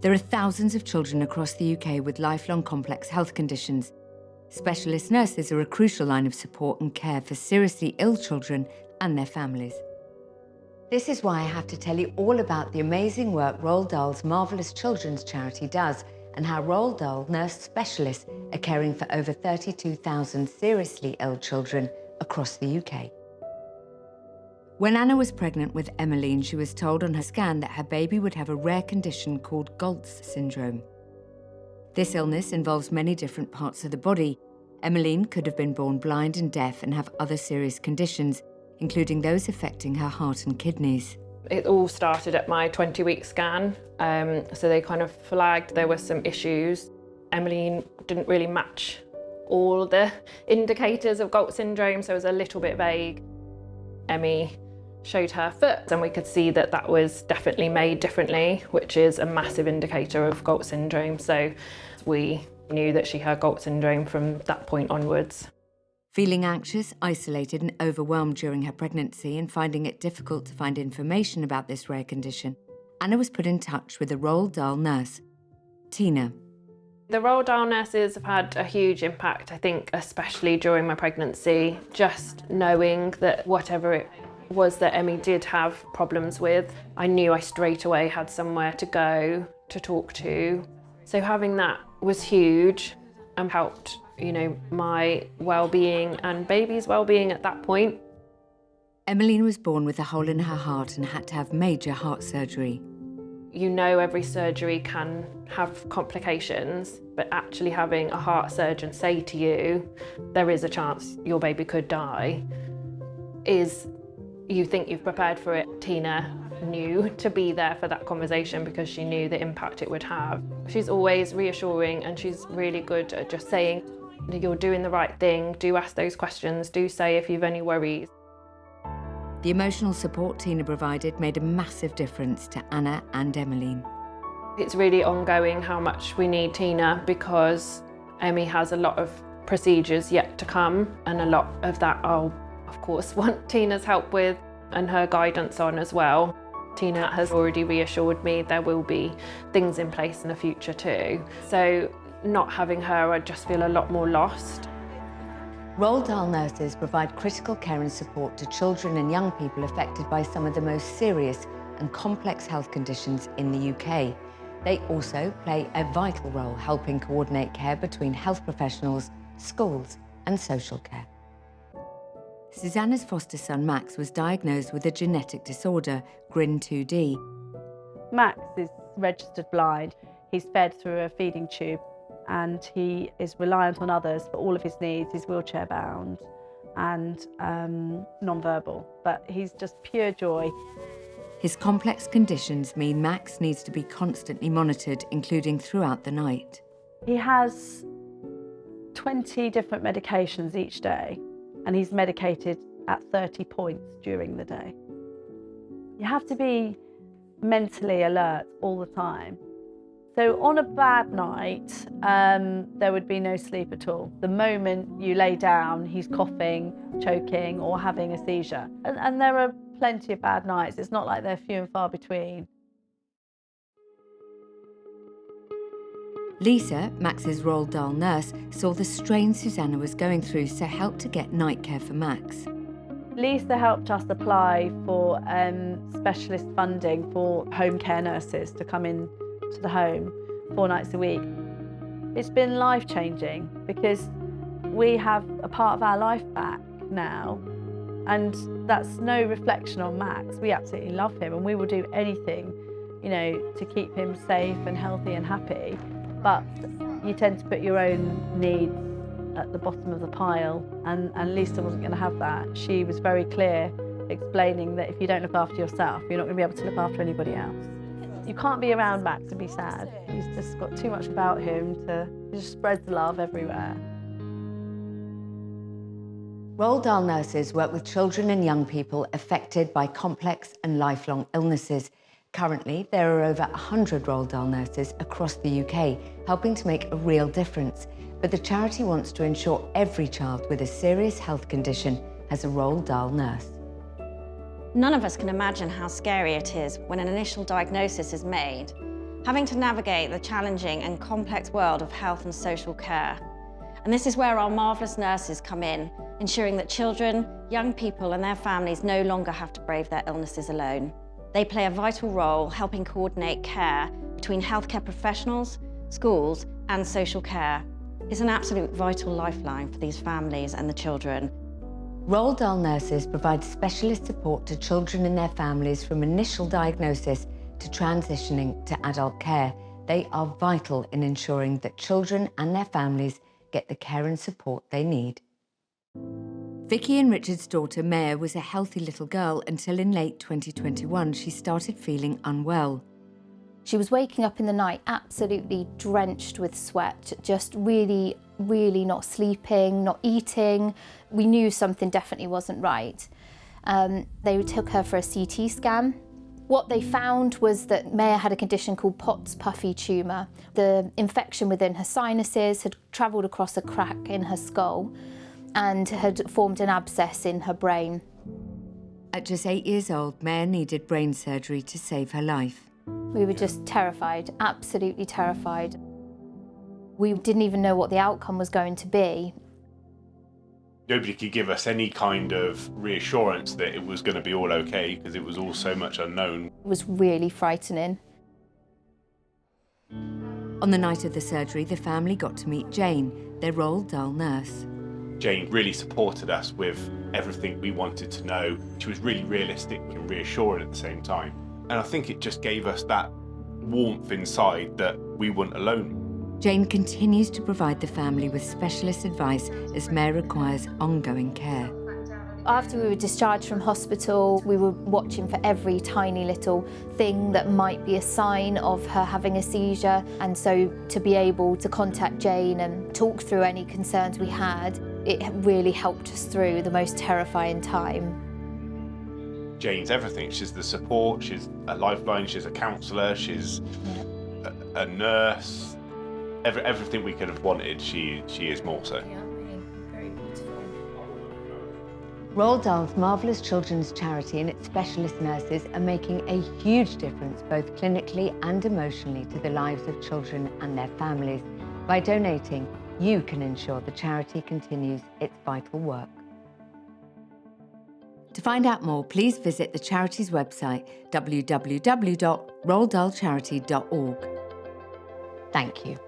There are thousands of children across the UK with lifelong complex health conditions. Specialist nurses are a crucial line of support and care for seriously ill children and their families. This is why I have to tell you all about the amazing work Roald Dahl's Marvellous children's charity does and how Roald Dahl nurse specialists are caring for over 32,000 seriously ill children across the UK. When Anna was pregnant with Emmeline, she was told on her scan that her baby would have a rare condition called Galt's syndrome. This illness involves many different parts of the body. Emmeline could have been born blind and deaf and have other serious conditions, including those affecting her heart and kidneys. It all started at my 20-week scan, so they kind of flagged there were some issues. Emmeline didn't really match all the indicators of Galt's syndrome, so it was a little bit vague. Emmy showed her foot and we could see that that was definitely made differently, which is a massive indicator of Galt's syndrome. So we knew that she had Galt's syndrome from that point onwards. Feeling anxious, isolated and overwhelmed during her pregnancy and finding it difficult to find information about this rare condition, Anna was put in touch with a Roald Dahl nurse, Tina. The Roald Dahl nurses have had a huge impact, I think, especially during my pregnancy. Just knowing that whatever it was that Emmy did have problems with, I knew I straight away had somewhere to go, to talk to. So having that was huge and helped, my well-being and baby's well-being at that point. Emmeline was born with a hole in her heart and had to have major heart surgery. Every surgery can have complications, but actually having a heart surgeon say to you, there is a chance your baby could die, you think you've prepared for it. Tina knew to be there for that conversation because she knew the impact it would have. She's always reassuring and she's really good at just saying, you're doing the right thing, do ask those questions, do say if you've any worries. The emotional support Tina provided made a massive difference to Anna and Emmeline. It's really ongoing how much we need Tina because Emmy has a lot of procedures yet to come and a lot of that I'll, of course, want Tina's help with and her guidance on as well. Tina has already reassured me there will be things in place in the future too. So not having her, I just feel a lot more lost. Roald Dahl nurses provide critical care and support to children and young people affected by some of the most serious and complex health conditions in the UK. They also play a vital role helping coordinate care between health professionals, schools and social care. Susanna's foster son Max was diagnosed with a genetic disorder, GRIN2D. Max is registered blind. He's fed through a feeding tube and he is reliant on others for all of his needs. He's wheelchair bound and non-verbal, but he's just pure joy. His complex conditions mean Max needs to be constantly monitored, including throughout the night. He has 20 different medications each day and he's medicated at 30 points during the day. You have to be mentally alert all the time. So on a bad night, there would be no sleep at all. The moment you lay down, he's coughing, choking, or having a seizure. And there are plenty of bad nights. It's not like they're few and far between. Lisa, Max's Roald Dahl nurse, saw the strain Susanna was going through, so helped to get night care for Max. Lisa helped us apply for specialist funding for home care nurses to come in to the home 4 nights a week. It's been life-changing because we have a part of our life back now, and that's no reflection on Max. We absolutely love him and we will do anything, to keep him safe and healthy and happy, but you tend to put your own needs at the bottom of the pile, and Lisa wasn't going to have that. She was very clear, explaining that if you don't look after yourself, you're not going to be able to look after anybody else. You can't be around Max and be sad. He's just got too much about him he just spreads love everywhere. Roald Dahl nurses work with children and young people affected by complex and lifelong illnesses. Currently, there are over 100 Roald Dahl nurses across the UK, helping to make a real difference. But the charity wants to ensure every child with a serious health condition has a Roald Dahl nurse. None of us can imagine how scary it is when an initial diagnosis is made. having to navigate the challenging and complex world of health and social care. And this is where our marvellous nurses come in, ensuring that children, young people and their families no longer have to brave their illnesses alone. They play a vital role helping coordinate care between healthcare professionals, schools and social care. It's an absolute vital lifeline for these families and the children. Roald Dahl nurses provide specialist support to children and their families from initial diagnosis to transitioning to adult care. They are vital in ensuring that children and their families get the care and support they need. Vicky and Richard's daughter Maya was a healthy little girl until in late 2021 she started feeling unwell. She was waking up in the night absolutely drenched with sweat, just really not sleeping, not eating. We knew something definitely wasn't right. They took her for a CT scan. What they found was that Maya had a condition called Pott's puffy tumour. The infection within her sinuses had travelled across a crack in her skull and had formed an abscess in her brain. At just 8 years old, Maya needed brain surgery to save her life. We were just terrified, absolutely terrified. We didn't even know what the outcome was going to be. Nobody could give us any kind of reassurance that it was going to be all okay because it was all so much unknown. It was really frightening. On the night of the surgery, the family got to meet Jane, their Roald Dahl nurse. Jane really supported us with everything we wanted to know. She was really realistic and reassuring at the same time. And I think it just gave us that warmth inside that we weren't alone. Jane continues to provide the family with specialist advice as Maya requires ongoing care. After we were discharged from hospital, we were watching for every tiny little thing that might be a sign of her having a seizure. And so to be able to contact Jane and talk through any concerns we had, it really helped us through the most terrifying time. Jane's everything. She's the support, she's a lifeline, she's a counsellor, she's a nurse. Everything we could have wanted, she is more so. Yeah, really, very beautiful. Roald Dahl's Marvellous children's charity and its specialist nurses are making a huge difference both clinically and emotionally to the lives of children and their families. By donating, you can ensure the charity continues its vital work. To find out more, please visit the charity's website, www.roalddahlcharity.org. Thank you.